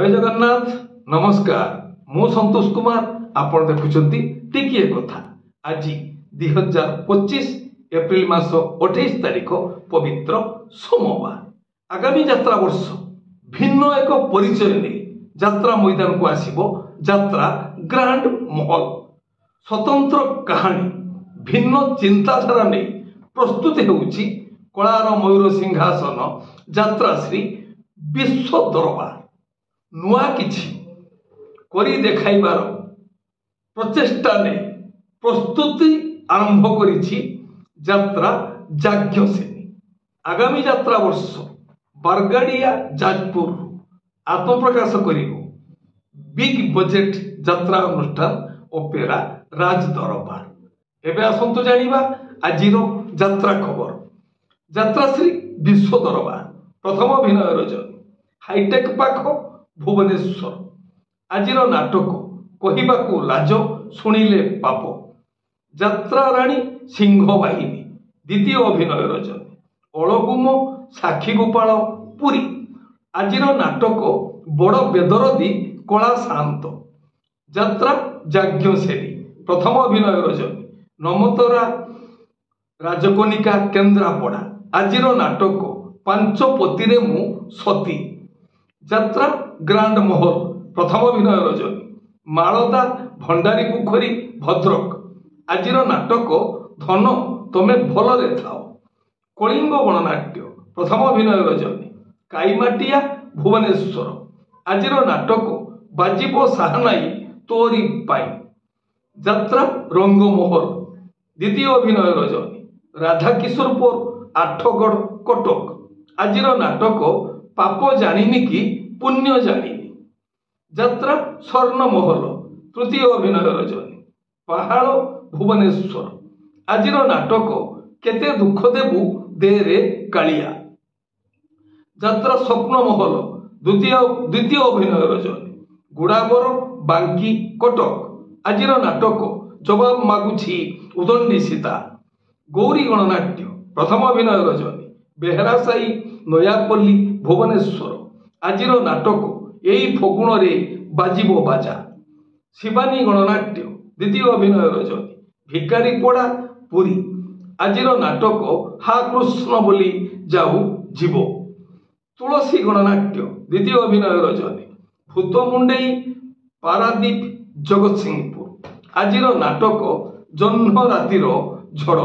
जय जगन्नाथ नमस्कार मु संतोष कुमार आपण देखुछंती टिकिए कथा आज 2025 एप्रिल मास 28 तारिख पवित्र सोमवार आगामी यात्रा वर्ष भिन्न एक परिचय नहीं यात्रा मैदान को आसीबो यात्रा ग्रांड महल स्वतंत्र कहानी भिन्न चिंताधारा नहीं प्रस्तुत होउची कलार मयूर सिंहासन यात्रा श्री विश्व दरबार नुआ किछि करी देखाइबार प्रचेष्टा ने प्रस्तुति आरंभ करिछि यात्रा जाज्ञसेनी आगामी यात्रा वर्ष बारगाड़िया जाजपुर आत्मप्रकाश करिबो बिग बजेट यात्रा अनुष्ठान ओपेरा राज दरबार। एबे आसंतु जानिबा आजिर यात्रा खबर। यात्रा श्री विश्व दरबार प्रथम अभिनय रजनी हाईटेक पाख भुवनेश्वर आजिर नाटक कहिबाकू लाज शुणिले पाप यात्रा राणी सिंह बाहिनी द्वितीय अभिनय रजनी अलगुम साक्षी गोपाल पुरी आजिर नाटक बड़ बेदरदी कला शांत यात्रा जाज्ञसेनी प्रथम अभिनय रजनी नमतरा राजकनिका केन्द्रापड़ा आजिर नाटक पांचपति मु सती यात्रा ग्रांड महल प्रथम अभिनय रजनी मालदा भंडारी पोखरी भद्रक आजिर नाटक धन तमे भलरे थाओ कलिंग गणनाट्य प्रथम अभिनय रजनी काईमाटिया भुवनेश्वर आजिर नाटक बाजिबो साहनाई तोरी पाई यात्रा रंगमहल द्वितीय अभिनय रजनी राधाकिशोरपुर आठगढ़ कटक आजिर नाटक पाप जानिनी कि पुण्य जानिनी यात्रा स्वर्णमहल तृतीय अभिनय रजनी पहाड़ भुवनेश्वर आजिर नाटक केते दुख देबु देरे कालिया यात्रा स्वप्नमहल द्वितीय अभिनय रजनी गुड़ाबर बांकी कटक आजिर नाटक जवाब मागुछि उदंडी सीता गौरी गणनाट्य प्रथम अभिनय रजनी बेहरासाई नयापल्ली भुवनेश्वर आजिर नाटक एई फगुण रे बाजिबो बाजा शिवानी गणनाट्य द्वितीय अभिनय रजनी भिकारी पड़ा पुरी आजिर नाटक हा कृष्ण बोली जाऊ जीव तुलसी गणनाट्य द्वितीय अभिनय रजनी भूत मुंडेई पारादीप जगतसिंहपुर आजिर नाटक जह्न रातिर झड़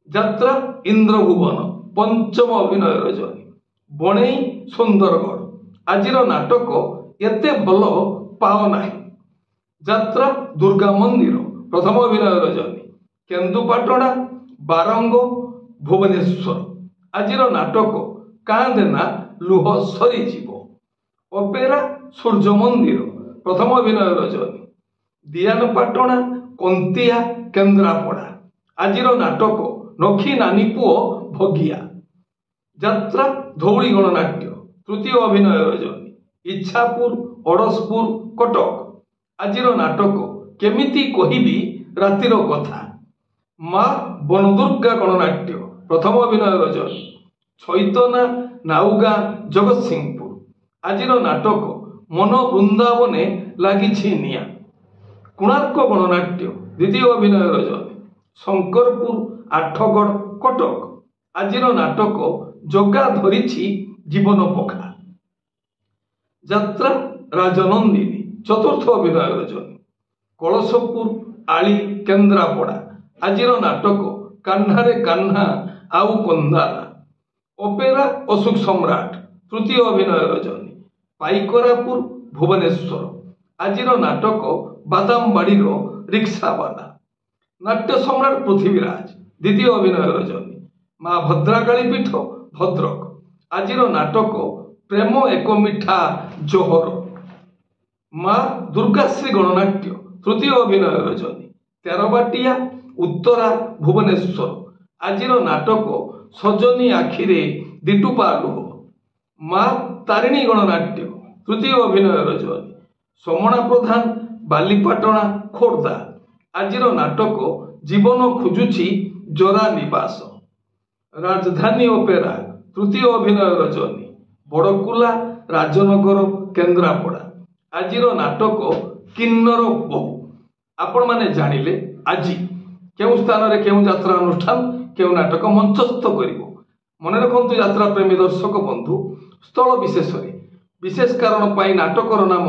यात्रा इंद्रभुवन पंचम अभिनय रजनी बणई सुंदरगढ़ आजिर नाटक एते भल पाओ नाही यात्रा दुर्गा मंदिर प्रथम अभिनय रजनी केन्दुपाटଣା बारंग भुवनेश्वर आजिर नाटक कांदेना लुह सरी जीव ओपेरा सूर्य मंदिर प्रथम अभिनय रजनी दियानपाटଣା कंतिया केन्द्रापड़ा आजिर नाटक नखी नानी पुओ भगिया यात्रा धौली गणनाट्य तृतीय अभिनय रजनी इच्छापुर अड़सपुर कटक आजिर नाटक केमिति कहिबी रातिर कथा माँ बनदुर्गा गणनाट्य प्रथम अभिनय रजनी छैतना नाउगा जगतसिंहपुर आजिर नाटक मन वृंदावने लागिछि निया कोणार्क गणनाट्य द्वितीय अभिनय रजनी शंकरपुर आठगढ़ कटक आजिर नाटक जगा धरिछि जीवन पखा यात्रा राजनंदिनी चतुर्थ अभिनय रजनी कलशपुर आली केन्द्रापड़ा आजिर नाटक कान्हारे कान्हा आउ कंदाला ओपेरा अशोक सम्राट तृतीय अभिनय रजनी पाइकरापुर भुवनेश्वर आजिर नाटक बादामबाड़ीर रिक्सावाला नाट्य सम्राट पृथ्वीराज द्वितीय अभिनय रजनी माँ भद्राकाली पीठ भद्रक आजिर नाटक प्रेम एक मिठा जोहर माँ दुर्गाश्री गणनाट्य तृतीय अभिनय रजनी तेरबाटिया उत्तरा भुवनेश्वर आजिर नाटक सजनी आखिरे दिटुपा लुह माँ तारिणी गणनाट्य तृतीय अभिनय रजनी समणा प्रधान बालीपाटଣା खोर्धा आजिर नाटक जीवन खोजुछि जरा निवास राजधानी ओपेरा तृतीय अभिनय रजनी बड़कुला राजनगर केन्द्रापड़ा आजिर नाटक किन्नर बहु आपण माने जानिले आजी केउ स्थान रे केउ यात्रा अनुष्ठान केउ नाटक मंचस्थ करिवो मन रखु यात्रा प्रेमी दर्शक बंधु स्थल विशेष विशेष कारण पाई नाटकर नाम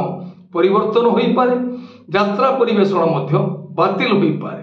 परिवर्तन हो पारे यात्रा परिवेषण बातिल हो पारे